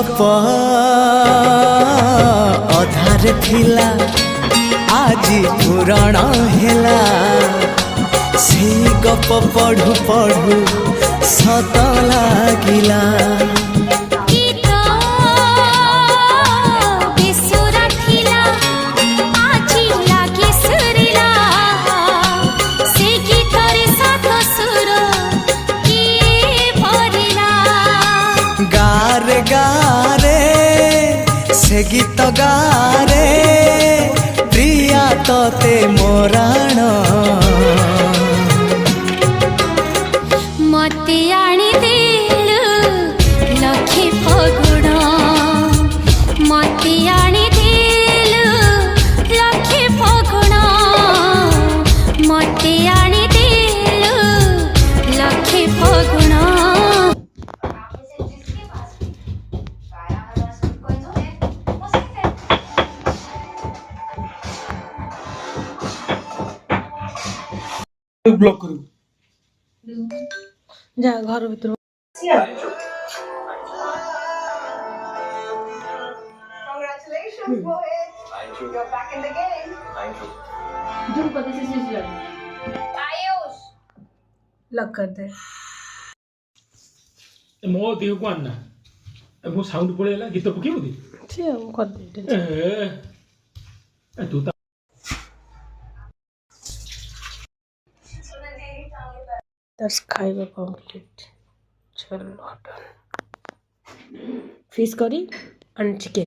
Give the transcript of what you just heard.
गप अधार थिला आज पुराण हेला से गप पढ़ु पढ़ु सत लागिला गारे गारे से गीत गारे प्रिया तोते मोराण मते आनी देलु लखे फगुण मते आनी देलु लखे फगुण मते आनी देलु लखे फगुण ब्लॉक करू जा घर भीतर Congratulations, Mohit. Thank you. You're back in the game. Thank you. Ayush. लग कर दे मो देह को आना मो साउंड पड़ेला गीत पकेबो दे से हम कर दे तू ता दस खाएगा कंप्लीट चलो फिश करी एंड चिकन